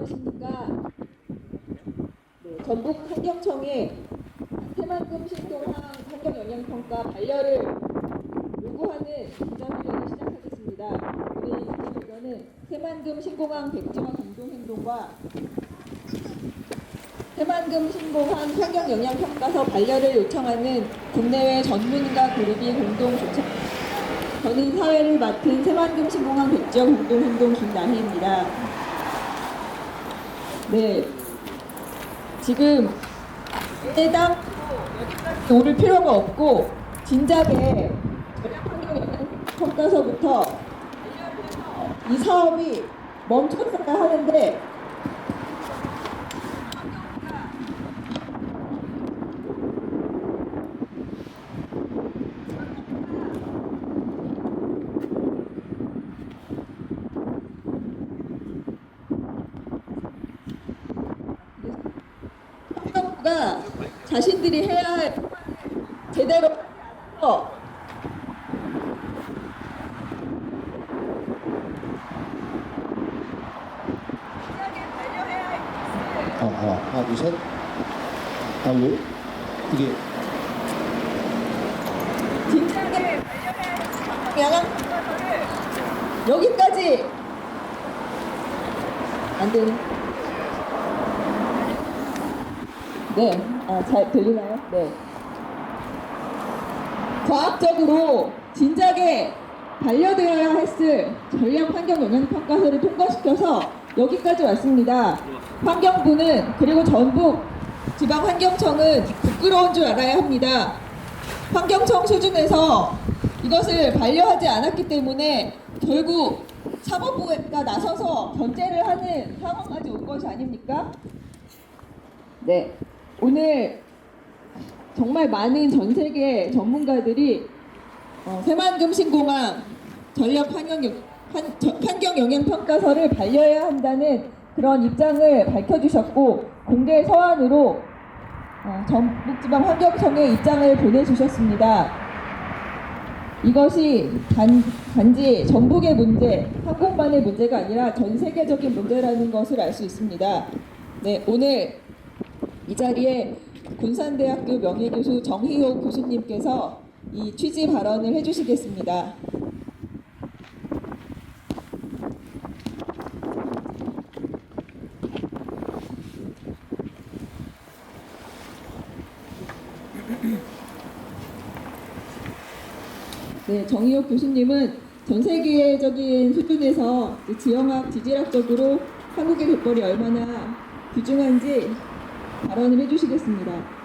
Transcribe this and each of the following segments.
안녕하십니까. 전북 환경청이 새만금 신동항 환경영향평가 반려를 요구하는 기자회견을 시작하겠습니다. 오늘 이 기자회견은 새만금 신공항 백지화 공동행동과 새만금 신공항 환경영향평가서 반려를 요청하는 국내외 전문가 그룹이 공동 조치. 저는 사회를 맡은 새만금 신공항 백지화 공동행동 김나희입니다. 네, 지금 해당 여기까지 오를 필요가 없고 진작에 평가서부터 이 사업이 멈췄어야 하는데 정부가 자신들이 해야 할 제대로 하나, 둘, 셋. 왜? 이게 진작에 양양 여기까지 안 되네. 네, 잘 들리나요? 네. 과학적으로 진작에 반려되어야 했을 전략 환경 영향 평가서를 통과시켜서 여기까지 왔습니다. 환경부는 그리고 전북 지방 환경청은 부끄러운 줄 알아야 합니다. 환경청 수준에서 이것을 반려하지 않았기 때문에 결국 사법부가 나서서 견제를 하는 상황까지 온 것이 아닙니까? 네, 오늘 정말 많은 전 세계 전문가들이 새만금 신공항 전략 환경 영향 평가서를 반려해야 한다는 그런 입장을 밝혀주셨고 공개 서한으로 전북지방 환경청에 입장을 보내주셨습니다. 이것이 단지 전북의 문제, 한국만의 문제가 아니라 전 세계적인 문제라는 것을 알 수 있습니다. 네, 오늘 이 자리에 군산대학교 명예교수 정희호 교수님께서 이 취지 발언을 해주시겠습니다. 네, 정희호 교수님은 전 세계적인 수준에서 지형학, 지질학적으로 한국의 갯벌이 얼마나 귀중한지 발언을 해주시겠습니다.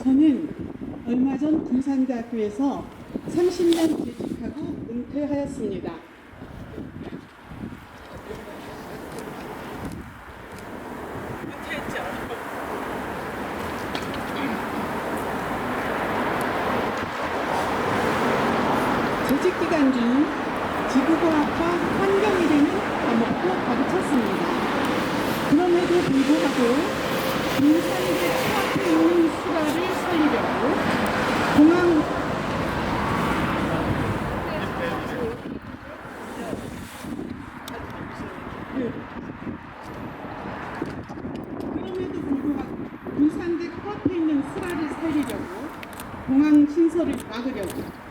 저는 얼마 전 군산대학교에서 30년 재직하고 은퇴하였습니다. 재직 기간 중 지구과학과 환경이라는 과목도 가르쳤습니다. 그럼에도 불구하고 군산대 코앞에 있는 수라를 살리려고 공항 그럼에도 불구하고 군산대 코앞에 있는 수라를 살리려고 공항 신설을 막으려고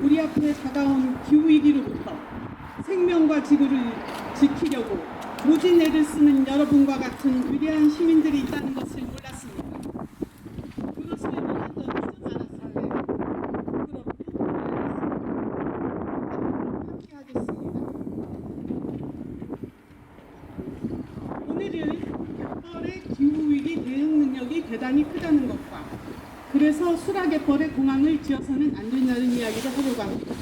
우리 앞에 다가온 기후위기로부터 생명과 지구를 지키려고 모진 애를 쓰는 여러분과 같은 위대한 시민들이 있다는 것을 몰랐습니다. 그것을 몰랐던 좀 알았어요. 함께 하겠습니다. 오늘은 갯벌의 기후위기 대응 능력이 대단히 크다는 것과 그래서 수라갯벌에 공항을 지어서는 안 된다는 이야기를 하려고 합니다.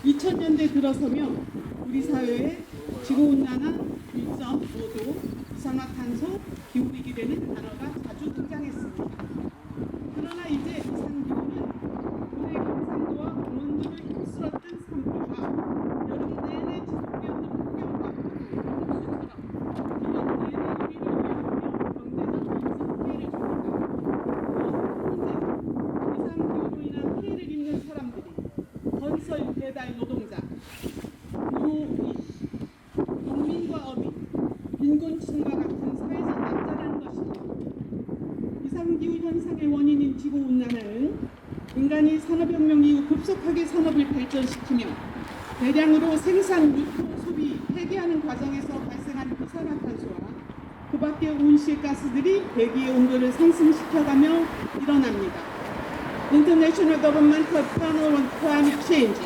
2000년대 들어서면 우리 사회에 지구온난화, 일정, 오도, 이산화탄소, 기후위기라는 단어가 자주 등장했습니다. 그러나 이제 이산기후는 올해 경상도와 강원도를 휩쓸었던 산불과 여름 내내 지속되었던 폭염과 홍수처럼 이번 내내 우리를 위협하며 현상의 원인인 지구온난화는 인간이 산업혁명 이후 급속하게 산업을 발전시키며 대량으로 생산, 유통, 소비, 폐기하는 과정에서 발생한 이산화탄소와 그 밖의 온실가스들이 대기의 온도를 상승시켜가며 일어납니다. International Governmental Panel on Climate Change,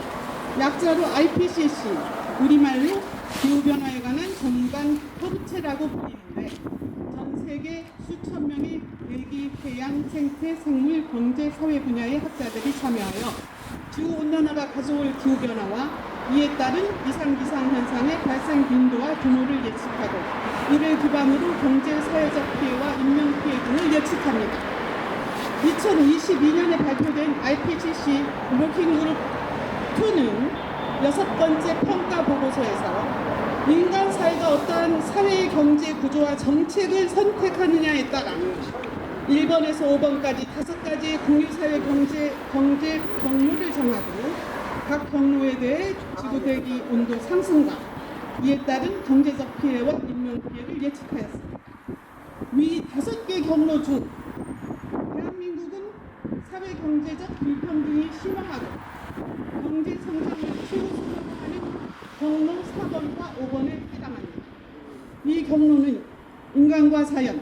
약자로 IPCC, 우리말로 기후변화에 관한 전문가 협의체라고 불리는데 전 세계 수천 명의 대기, 해양, 생태, 생물, 경제, 사회 분야의 학자들이 참여하여 지구온난화가 가져올 기후변화와 이에 따른 이상기상 현상의 발생 빈도와 규모를 예측하고 이를 기반으로 경제, 사회적 피해와 인명피해 등을 예측합니다. 2022년에 발표된 IPCC 워킹그룹 2는 6번째 평가 보고서에서 인간 사회가 어떠한 사회 경제 구조와 정책을 선택하느냐에 따라 1번에서 5번까지 5가지의 국유사회 경제 경로를 정하고 각 경로에 대해 지구 대기 온도 상승과 이에 따른 경제적 피해와 인명 피해를 예측하였습니다. 위 5개 경로 중 대한민국은 사회 경제적 불평등이 심화하고 경제 성장을 최우선으로 하는 경로 4번과 5번에 해당합니다. 이 경로는 인간과 자연,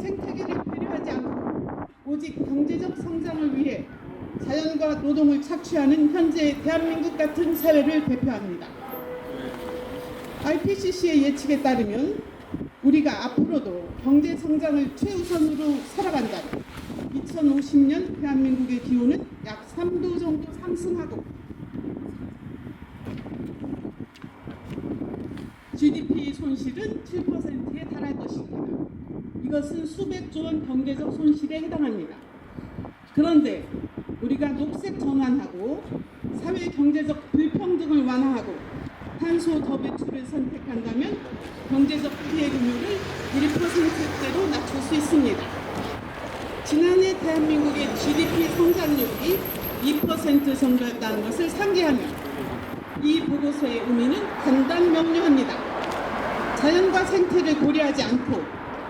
생태계를 배려하지 않고 오직 경제적 성장을 위해 자연과 노동을 착취하는 현재의 대한민국 같은 사회를 대표합니다. IPCC의 예측에 따르면 우리가 앞으로도 경제 성장을 최우선으로 살아간다면 2050년 대한민국의 기온은 약 3도 정도 상승하고 GDP 손실은 7%에 달할 것입니다. 이것은 수백조 원 경제적 손실에 해당합니다. 그런데 우리가 녹색 전환하고 사회 경제적 불평등을 완화하고 탄소 저배출을 선택한다면 경제적 피해 규모를 1%대로 낮출 수 있습니다. 지난해 대한민국의 GDP 성장률이 2% 정도였다는 것을 상기하며 이 보고서의 의미는 간단 명료합니다. 자연과 생태를 고려하지 않고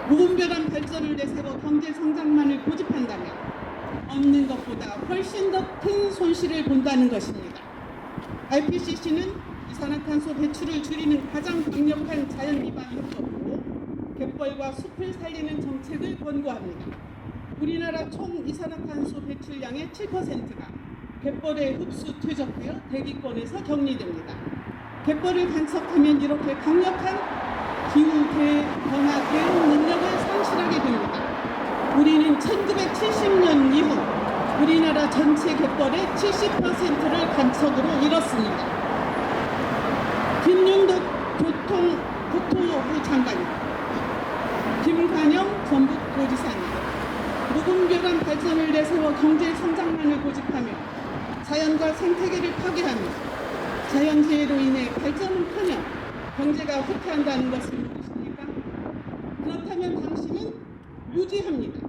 무분별한 발전을 내세워 경제 성장만을 고집한다면 얻는 것보다 훨씬 더 큰 손실을 본다는 것입니다. IPCC는 이산화탄소 배출을 줄이는 가장 강력한 자연 기반 해법으로 갯벌과 숲을 살리는 정책을 권고합니다. 우리나라 총 이산화탄소 배출량의 7%가 갯벌에 흡수 퇴적되어 대기권에서 격리됩니다. 갯벌을 간섭하면 이렇게 강력한 기후 변화 대응 능력을 상실하게 됩니다. 우리는 1970년 이후 우리나라 전체 갯벌의 70%를 간척으로 잃었습니다. 김윤덕 국토부 장관님, 김관영 전북도지사님, 무분별한 발전을 내세워 경제 성장만을 고집하며 자연과 생태계를 파괴하며 자연재해로 인해 발전은커녕 경제가 후퇴한다는 것을 모르십니까? 그렇다면 당신은 무지합니다.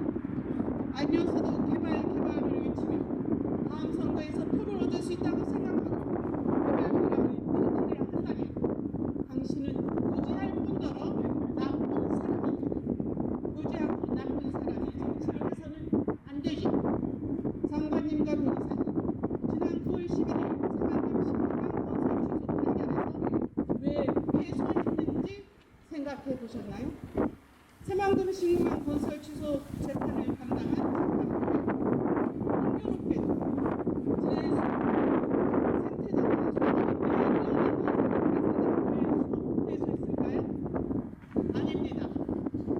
아니어서도 개발을 외치며 다음 선거에서 표를 얻을 수 있다고 생각하고 개발 바람을 일으켜야 한다면 당신은 무지할 뿐더러 나쁜 사람입니다. 무지하고 나쁜 사람이 정치를 해서는 안 되죠. 장관님과 도지사님, 지난 9월 11일 새만금 신문관 건설 취소 판결에서 왜 패소했는지 생각해 보셨나요? 새만금 신문관 건설 취소 재판을 감당한 재판부가 공교롭게도 패소했을까요? 아닙니다.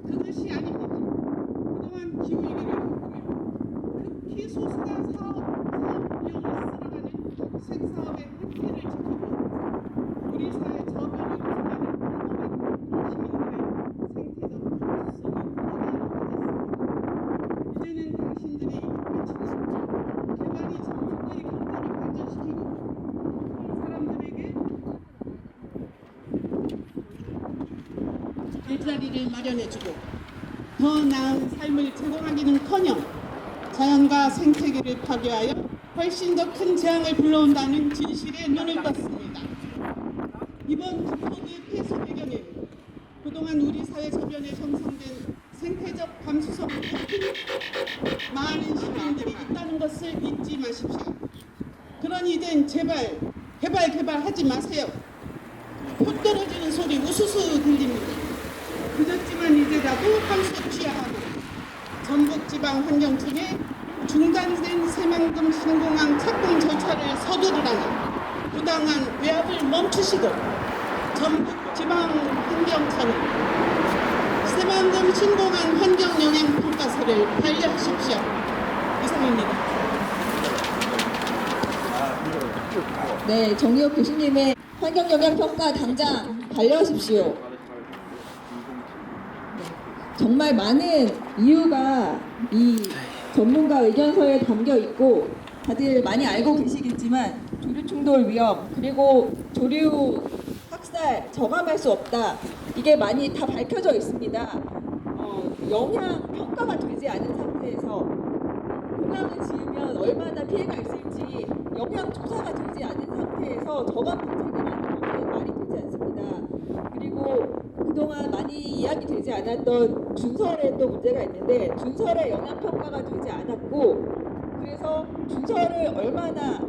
그것이 아닙니다. 그동안 기후위기를 겪으며 극히 소수가 사업 비용을 쓸어가는 녹색 사업의 획기를 지키고 우리 사회 저변을 구성하는 평범한 시민들의 생태적 가치성이 파괴를 맞았습니다. 이제는 당신들이 외치는 개발이 전국의 경제를 발전시키고 사람들에게 일자리를 마련해주고 더 나은 삶을 제공하기는커녕 자연과 생태계를 파괴하여 훨씬 더 큰 재앙을 불러온다는 진실에 눈을 떴습니다. 이번 국토부의 패소 배경에는 그동안 우리 사회 저변에 형성된 생태적 감수성이 높은 많은 시민들이 있다는 것을 잊지 마십시오. 그러니 이젠 제발 개발하지 마세요. 표 떨어지는 소리 우수수 들립니다. 늦었지만 이제라도 함께 취하하고 전북지방환경청에 중단된 새만금 신공항 착공 절차를 서두르라는 부당한 외압을 멈추시고 전북지방환경청은 새만금 신공항 환경영향평가서를 반려하십시오. 이상입니다. 네, 정의혁 교수님의 환경영향평가 당장 반려하십시오. 정말 많은 이유가 이 전문가 의견서에 담겨 있고 다들 많이 알고 계시겠지만 조류 충돌 위험 그리고 조류 학살 저감할 수 없다. 이게 많이 다 밝혀져 있습니다. 영향 평가가 되지 않은 상태에서 공항을 지으면 얼마나 피해가 있을지 영향 조사가 되지 않은 상태에서 저감 대책이라는 것은 말이 되지 않습니다. 그리고 그동안 많이 이야기되지 않았던 준설에 또 문제가 있는데 준설의 영향 평가가 되지 않았고 그래서 준설을 얼마나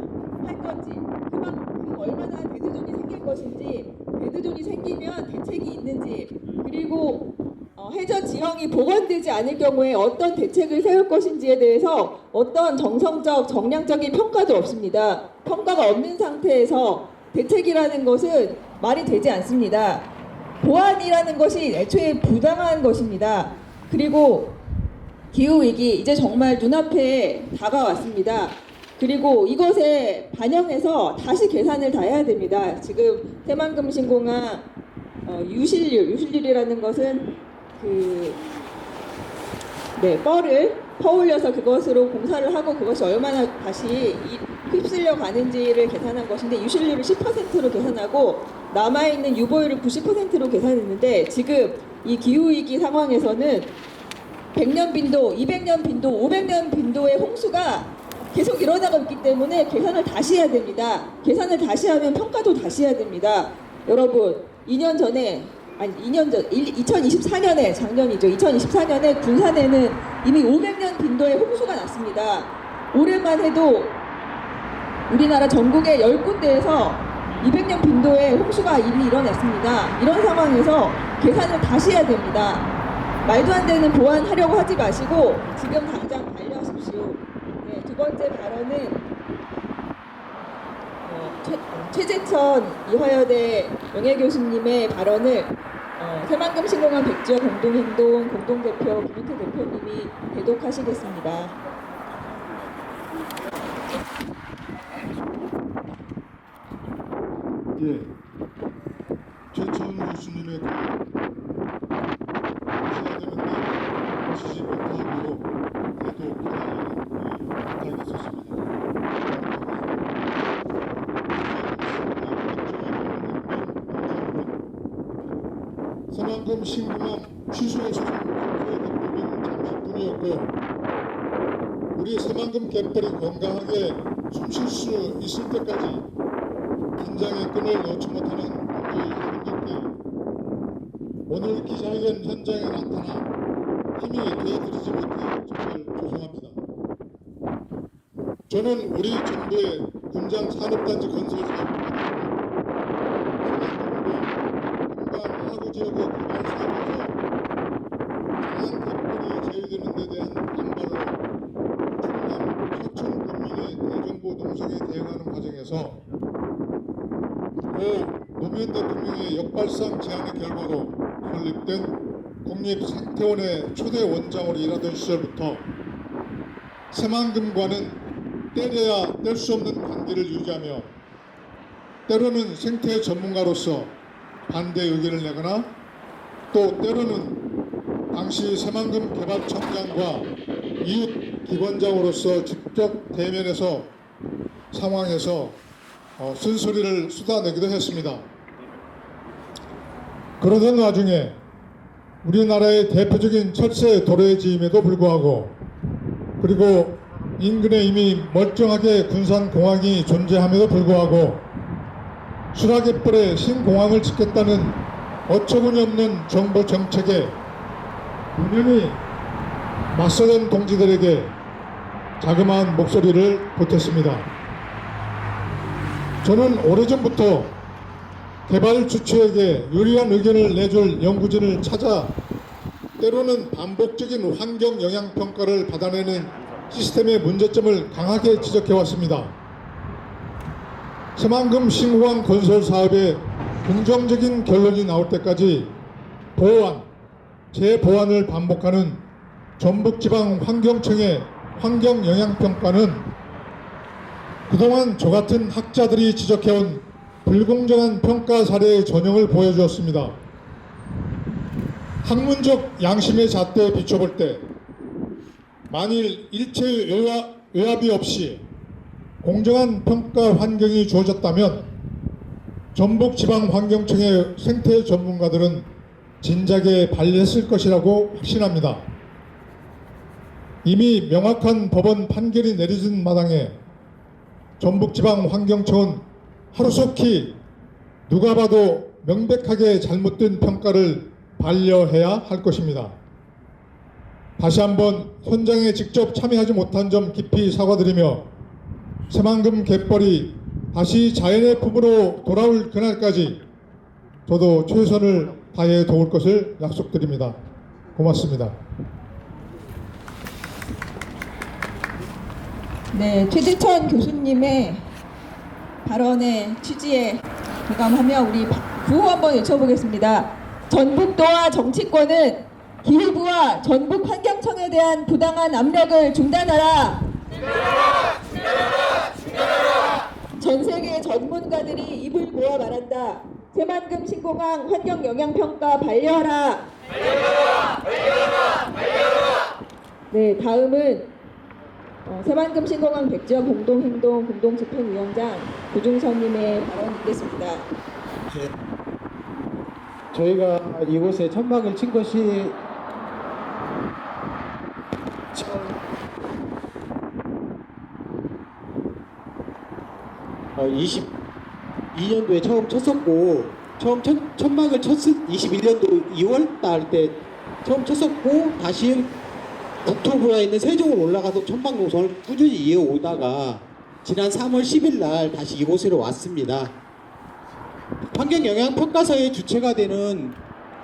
할 건지 그만큼 얼마나 데드존이 생길 것인지 데드존이 생기면 대책이 있는지 그리고 해저 지형이 복원되지 않을 경우에 어떤 대책을 세울 것인지에 대해서 어떤 정성적 정량적인 평가도 없습니다. 평가가 없는 상태에서 대책이라는 것은 말이 되지 않습니다. 보안이라는 것이 애초에 부당한 것입니다. 그리고 기후위기 이제 정말 눈앞에 다가왔습니다. 그리고 이것에 반영해서 다시 계산을 다 해야 됩니다. 지금 새만금 신공항 유실률이라는 것은 뻘을 퍼올려서 그것으로 공사를 하고 그것이 얼마나 다시 휩쓸려 가는지를 계산한 것인데 유실률을 10%로 계산하고 남아있는 유보율을 90%로 계산했는데 지금 이 기후위기 상황에서는 100년 빈도, 200년 빈도, 500년 빈도의 홍수가 계속 일어나고 있기 때문에 계산을 다시 해야 됩니다. 계산을 다시 하면 평가도 다시 해야 됩니다. 여러분 2년 전에 2024년에 작년이죠. 2024년에 군산에는 이미 500년 빈도의 홍수가 났습니다. 올해만 해도 우리나라 전국의 10군데에서 200년 빈도의 홍수가 이미 일어났습니다. 이런 상황에서 계산을 다시 해야 됩니다. 말도 안 되는 보완하려고 하지 마시고 지금 당장 반려하십시오. 네, 두 번째 발언은 최재천 이화여대 명예교수님의 발언을 새만금 신공항 백지역 공동행동 공동대표 김은태 대표님이 대독하시겠습니다. 예, 최천 교수님의 하셔야 되는데 지지 못하고 대독 부탁했었습니다. 새만금 신공항 취소의 소송의 잠시뿐이었고 우리 새만금 갯벌이 건강하게 숨 쉴 수 있을 때까지 긴장의 끈을 놓지 못하는 우리 국민들께 오늘 기자회견 현장에 나타나 힘이 되어드리지 못해 정말 죄송합니다. 저는 우리 정부의 군장 산업단지 건설 사업과 하구 지역의 개발 사업에서 강한 갯벌이 제외되는 데 대한 반발로 충남 서천 군민의 대정부 농성에 대응하는 과정에서 노무현 대통령의 역발상 제안의 결과로 설립된 국립생태원의 초대 원장으로 일하던 시절부터 새만금과는 떼려야 뗄 수 없는 관계를 유지하며 때로는 생태 전문가로서 반대 의견을 내거나 또 때로는 당시 새만금 개발청장과 이웃 기관장으로서 직접 대면해서 상황에서 쓴소리를 쏟아내기도 했습니다. 그러던 와중에 우리나라의 대표적인 철새 도로지임에도 불구하고 그리고 인근에 이미 멀쩡하게 군산공항이 존재함에도 불구하고 수라갯벌에 신공항을 짓겠다는 어처구니 없는 정부 정책에 분명히 맞서던 동지들에게 자그마한 목소리를 보탰습니다. 저는 오래전부터 개발 주체에게 유리한 의견을 내줄 연구진을 찾아 때로는 반복적인 환경 영향 평가를 받아내는 시스템의 문제점을 강하게 지적해왔습니다. 새만금 신공항 건설 사업에 긍정적인 결론이 나올 때까지 보완, 재보완을 반복하는 전북지방환경청의 환경영향평가는 그동안 저 같은 학자들이 지적해온 불공정한 평가 사례의 전형을 보여주었습니다. 학문적 양심의 잣대에 비춰볼 때 만일 일체 외압이 없이 공정한 평가 환경이 주어졌다면 전북지방환경청의 생태 전문가들은 진작에 발휘했을 것이라고 확신합니다. 이미 명확한 법원 판결이 내려진 마당에 전북지방환경청은 하루속히 누가 봐도 명백하게 잘못된 평가를 반려해야 할 것입니다. 다시 한번 현장에 직접 참여하지 못한 점 깊이 사과드리며 새만금 갯벌이 다시 자연의 품으로 돌아올 그날까지 저도 최선을 다해 도울 것을 약속드립니다. 고맙습니다. 네, 최재천 교수님의 발언의 취지에 공감하며 우리 구호 한번 외쳐보겠습니다. 전북도와 정치권은 기후부와 전북환경청에 대한 부당한 압력을 중단하라. 전 세계 전문가들이 입을 모아 말한다. 새만금 신공항 환경영향평가 반려하라. 네, 다음은 새만금 신공항 백지화 공동행동 공동집행위원장 고중선님의 발언 듣겠습니다. 저희가 이곳에 천막을 친 것이 22년도에 처음 쳤었고 처음 천막을 쳤을 21년도 2월 달 때 처음 쳤었고 다시 국토부에 있는 세종으로 올라가서 천막 노선을 꾸준히 이어오다가 지난 3월 10일 날 다시 이곳으로 왔습니다. 환경영향평가서의 주체가 되는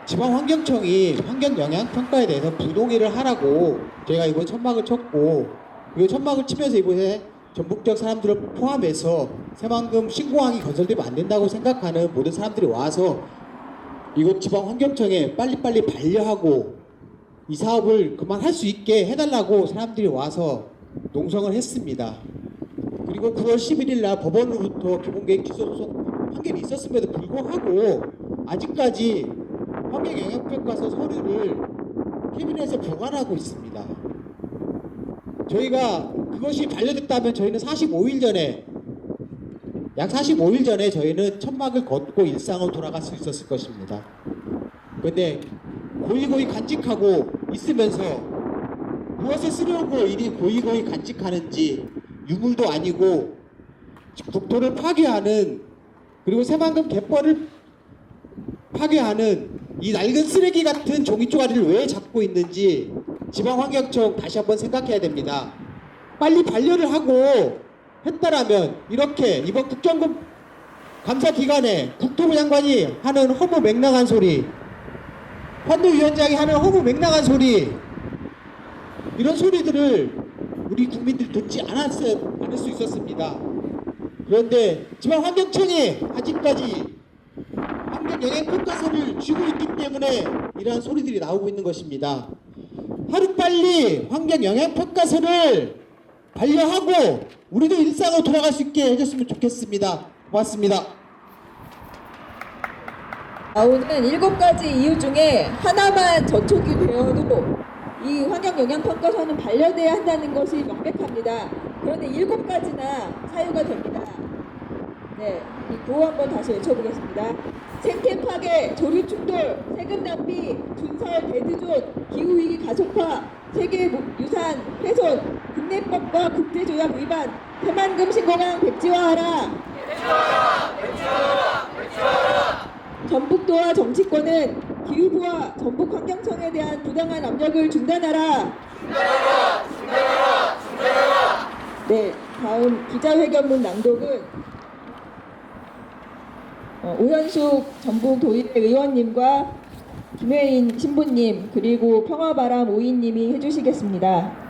지방환경청이 환경영향평가에 대해서 부동의를 하라고 저희가 이번 천막을 쳤고 이 천막을 치면서 이번에 전북적 사람들을 포함해서 새만금 신공항이 건설되면 안 된다고 생각하는 모든 사람들이 와서 이곳 지방환경청에 빨리빨리 반려하고 이 사업을 그만할 수 있게 해달라고 사람들이 와서 농성을 했습니다. 그리고 9월 11일 날 법원으로부터 기본계획 취소 소송 판결이 있었음에도 불구하고 아직까지 환경영향평가서 서류를 캐비넷에 보관하고 있습니다. 저희가 그것이 반려됐다면 저희는 45일 전에 약 45일 전에 저희는 천막을 걷고 일상으로 돌아갈 수 있었을 것입니다. 근데 고이고이 간직하고 있으면서 무엇에 쓰려고 이리 고이고이 간직하는지 유물도 아니고 국토를 파괴하는 그리고 새만금 갯벌을 파괴하는 이 낡은 쓰레기 같은 종이 쪼가리를 왜 잡고 있는지 지방환경청 다시 한번 생각해야 됩니다. 빨리 반려를 하고 했다라면 이렇게 이번 국정감 감사 기간에 국토부 장관이 하는 허무맹랑한 소리, 환노위원장이 하는 허무맹랑한 소리, 이런 소리들을 우리 국민들이 듣지 않을 수 있었습니다. 그런데 지방환경청이 아직까지 환경영향평가서를 쥐고 있기 때문에 이러한 소리들이 나오고 있는 것입니다. 하루빨리 환경영향평가서를 반려하고 우리도 일상으로 돌아갈 수 있게 해줬으면 좋겠습니다. 고맙습니다. 나오는 7가지 이유 중에 하나만 저촉이 되어도 이 환경영향평가서는 반려돼야 한다는 것이 명백합니다. 그런데 7가지나 사유가 됩니다. 네, 이 구호 한번 다시 외쳐보겠습니다. 생태 파괴, 조류 충돌, 세금 낭비, 준설 대드존, 기후위기 가속화, 세계유산 훼손, 국내법과 국제조약 위반, 새만금 신공항 백지화하라. 전북도와 정치권은 기후부와 전북환경청에 대한 부당한 압력을 중단하라. 네, 다음 기자회견문 낭독은 오현숙 전북도의회 의원님과 김혜인 신부님 그리고 평화바람 오이님이 해주시겠습니다.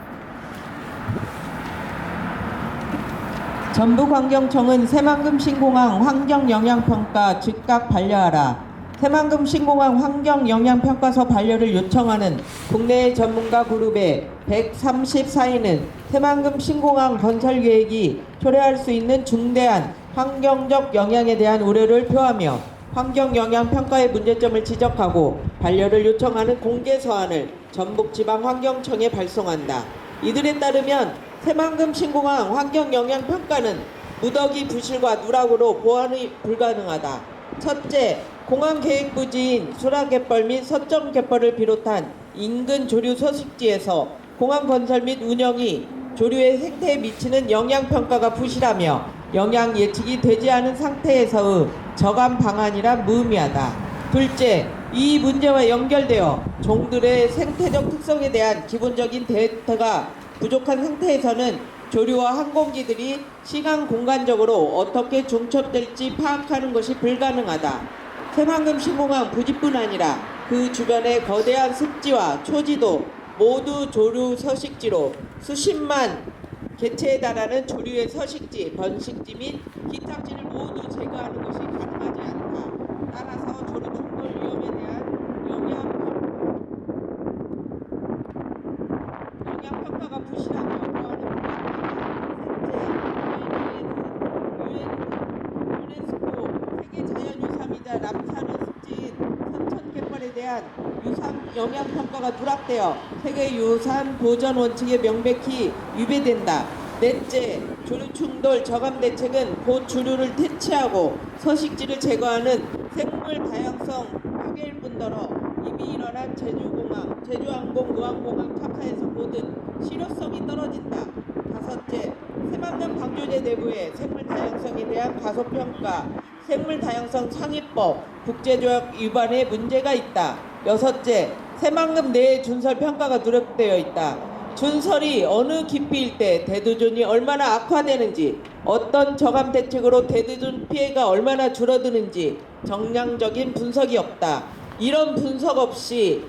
전북환경청은 새만금 신공항 환경영향평가 즉각 반려하라. 새만금 신공항 환경영향평가서 반려를 요청하는 국내 전문가 그룹의 134인은 새만금 신공항 건설 계획이 초래할 수 있는 중대한 환경적 영향에 대한 우려를 표하며 환경영향평가의 문제점을 지적하고 반려를 요청하는 공개 서한을 전북지방환경청에 발송한다. 이들에 따르면 새만금 신공항 환경영향평가는 무더기 부실과 누락으로 보완이 불가능하다. 첫째, 공항 계획 부지인 수락갯벌 및 서점갯벌을 비롯한 인근 조류 서식지에서 공항 건설 및 운영이 조류의 생태에 미치는 영향평가가 부실하며 영향 예측이 되지 않은 상태에서의 저감 방안이라 무의미하다. 둘째, 이 문제와 연결되어 종들의 생태적 특성에 대한 기본적인 데이터가 부족한 상태에서는 조류와 항공기들이 시간 공간적으로 어떻게 중첩될지 파악하는 것이 불가능하다. 새만금 신공항 부지뿐 아니라 그 주변의 거대한 습지와 초지도 모두 조류 서식지로 수십만 개체에 달하는 조류의 서식지, 번식지 및 기탁지를 모두 제거하는 것이 가능하지 않다. 따라서 조류 충돌 위험에 대한 영향평가가 부실하며 보완은 불가능하다. 유네스코 세계자연유산이자 람사르 습지인 선천갯벌에 대한 유산 영향평가가 누락되어 세계유산 보전 원칙에 명백히 위배된다. 넷째, 조류 충돌 저감 대책은 곧 조류를 퇴치하고 서식지를 제거하는 생물 다양성 파괴일 뿐더러 이미 일어난 제주공항, 제주항공, 노항공항 참사에서 보듯 실효성이 떨어진다. 다섯째, 새만금 방조제 내부의 생물 다양성에 대한 가소평가, 생물 다양성 상위법, 국제조약 위반에 문제가 있다. 여섯째, 새만금 내의 준설 평가가 누락되어 있다. 준설이 어느 깊이일 때 대두존이 얼마나 악화되는지, 어떤 저감 대책으로 대두존 피해가 얼마나 줄어드는지 정량적인 분석이 없다. 이런 분석 없이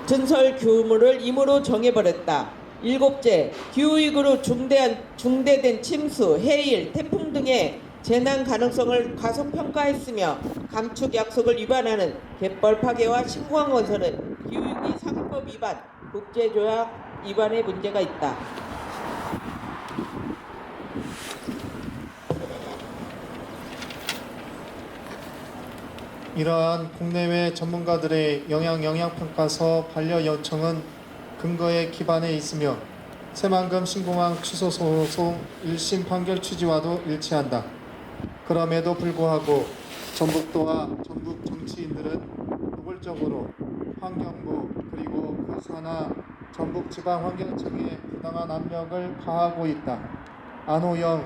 준설 규모를 임으로 정해버렸다. 일곱째, 기후위기로 중대된 침수, 해일, 태풍 등의 재난 가능성을 가속평가했으며 감축 약속을 위반하는 갯벌 파괴와 신공항 건설은 기후위기 상위법 위반, 국제조약 위반에 문제가 있다. 이러한 국내외 전문가들의 영향평가서 반려 요청은 근거에 기반해 있으며 새만금 신공항 취소 소송 1심 판결 취지와도 일치한다. 그럼에도 불구하고 전북도와 전북 정치인들은 노골적으로 환경부 그리고 그 산하 전북지방환경청에 부당한 압력을 가하고 있다. 안호영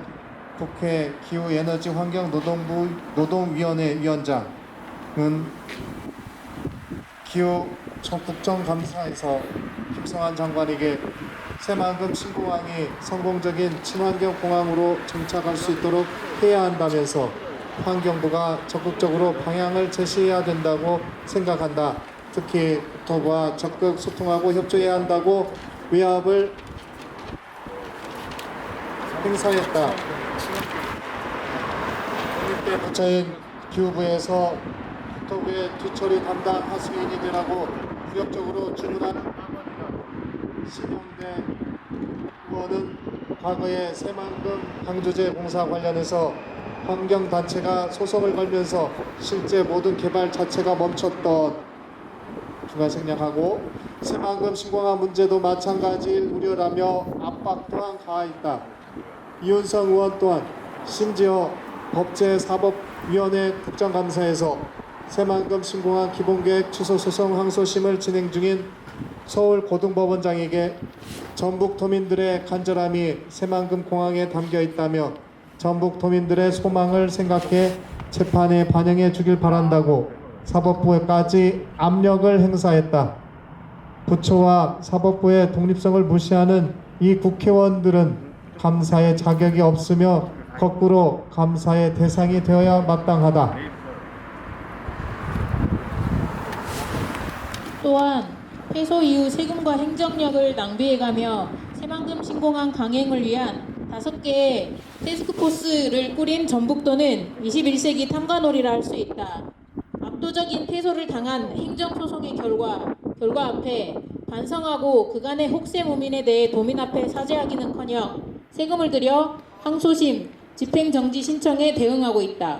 국회 기후에너지환경노동부 노동위원회 위원장은 기후 국정감사에서 김성한 장관에게 새만금 신공항이 성공적인 친환경 공항으로 정착할 수 있도록 해야 한다면서 환경부가 적극적으로 방향을 제시해야 된다고 생각한다. 특히 국토부와 적극 소통하고 협조해야 한다고 외압을 행사했다. 국립대 부처인 기후부에서 국토부의 뒤처리 담당 하수인이 되라고 부력적으로 주문한 신용대 의원은 과거에 새만금 방조제 공사 관련해서 환경단체가 소송을 걸면서 실제 모든 개발 자체가 멈췄던 중간 생략하고 새만금 신공항 문제도 마찬가지일 우려라며 압박 또한 가하있다. 이윤성 의원 또한 심지어 법제사법위원회 국정감사에서 새만금 신공항 기본계획 취소 소송 항소심을 진행 중인 서울고등법원장에게 전북도민들의 간절함이 새만금 공항에 담겨 있다며 전북도민들의 소망을 생각해 재판에 반영해 주길 바란다고 사법부에까지 압력을 행사했다. 부처와 사법부의 독립성을 무시하는 이 국회의원들은 감사의 자격이 없으며 거꾸로 감사의 대상이 되어야 마땅하다. 또한 폐소 이후 세금과 행정력을 낭비해가며 새만금 신공항 강행을 위한 5개의 테스크포스를 꾸린 전북도는 21세기 탐관오리라 할 수 있다. 압도적인 패소를 당한 행정소송의 결과 앞에 반성하고 그간의 혹세무민에 대해 도민 앞에 사죄하기는커녕 세금을 들여 항소심, 집행정지 신청에 대응하고 있다.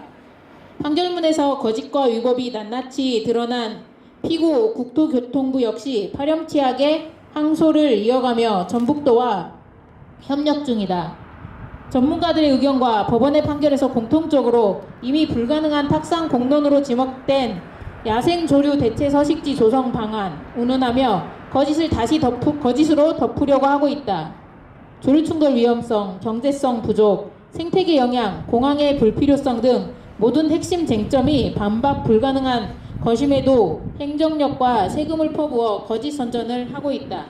판결문에서 거짓과 위법이 낱낱이 드러난 피고 국토교통부 역시 파렴치하게 항소를 이어가며 전북도와 협력 중이다. 전문가들의 의견과 법원의 판결에서 공통적으로 이미 불가능한 탁상 공론으로 지목된 야생조류 대체 서식지 조성 방안 운운하며 거짓을 다시 거짓으로 덮으려고 하고 있다. 조류충돌 위험성, 경제성 부족, 생태계 영향, 공항의 불필요성 등 모든 핵심 쟁점이 반박 불가능한 것임에도 행정력과 세금을 퍼부어 거짓 선전을 하고 있다.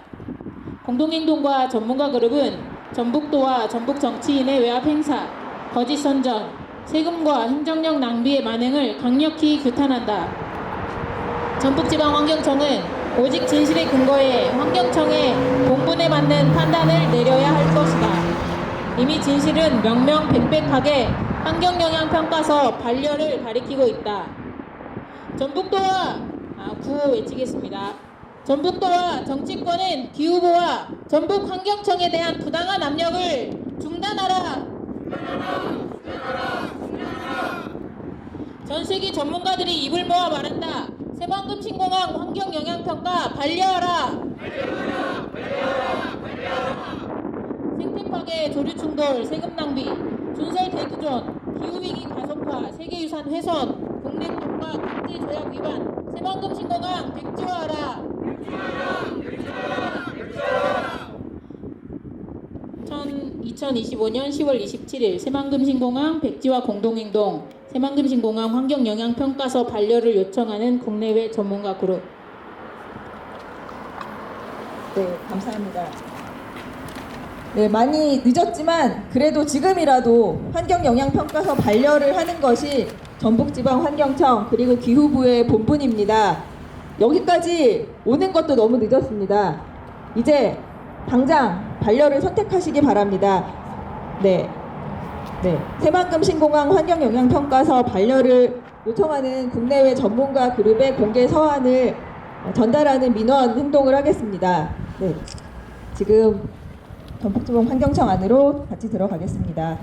공동행동과 전문가 그룹은 전북도와 전북 정치인의 외압 행사, 거짓 선전, 세금과 행정력 낭비의 만행을 강력히 규탄한다. 전북지방환경청은 오직 진실에 근거해 환경청의 본분에 맞는 판단을 내려야 할 것이다. 이미 진실은 명명백백하게 환경영향평가서 반려를 가리키고 있다. 전북도와 구호 외치겠습니다. 전북도와 정치권은 기후부와 전북 환경청에 대한 부당한 압력을 중단하라. 전 세계 전문가들이 입을 모아 말한다. 새만금 신공항 환경영향평가 반려하라. 생태 파괴, 조류 충돌, 세금 낭비, 준설 대두존, 기후위기 가속화, 세계유산 훼손, 국내 국가 국제 조약 위반, 새만금 신공항 백지화하라. 2025년 10월 27일 새만금 신공항 백지화 공동행동, 새만금 신공항 환경영향평가서 반려를 요청하는 국내외 전문가 그룹. 네, 감사합니다. 네, 많이 늦었지만 그래도 지금이라도 환경영향평가서 반려를 하는 것이 전북지방환경청 그리고 기후부의 본분입니다. 여기까지 오는 것도 너무 늦었습니다. 이제 당장 반려를 선택하시기 바랍니다. 네. 새만금 신공항 환경영향평가서 반려를 요청하는 국내외 전문가 그룹의 공개 서한을 전달하는 민원 행동을 하겠습니다. 네. 지금 전북지방 환경청 안으로 같이 들어가겠습니다.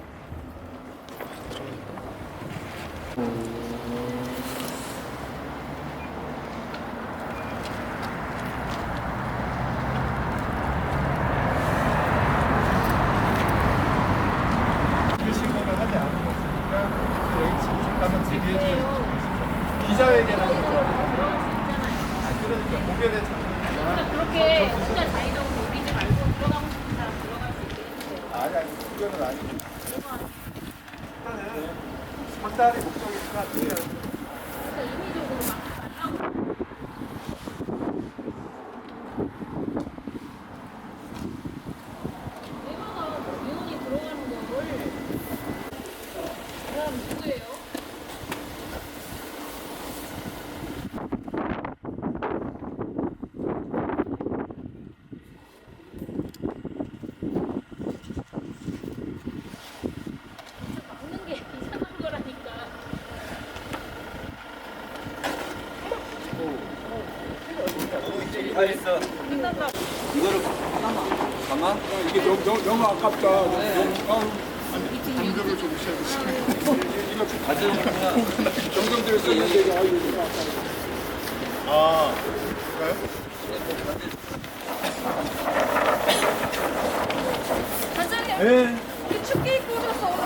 신고를 하지 않은 것이니까 여기 잠깐만 제기해 주세요. 기자회견하는 거. 그러니까 목요일에 그렇게 혼자 자의적으로 우리지 말고 들어가고 싶은 사람 들어갈 수 있게 해주세요. 아니 그거는 아니고 일단은 확대의 목적이니까 그래요. 임의적으로 막 말라고. 내마다 민원이 들어가는 거를 그럼 누구예요? 막는 게 이상한 거라니까. 다 했어. 이거를 가만. 이게 너무 아깝다. 안경을 좀 주셔야 이거 가져오구나. 정성들을 썼는데 이거 너무 아깝다. 아, 그럴까요? 반장님, 네. 춥게 입고 오셨어.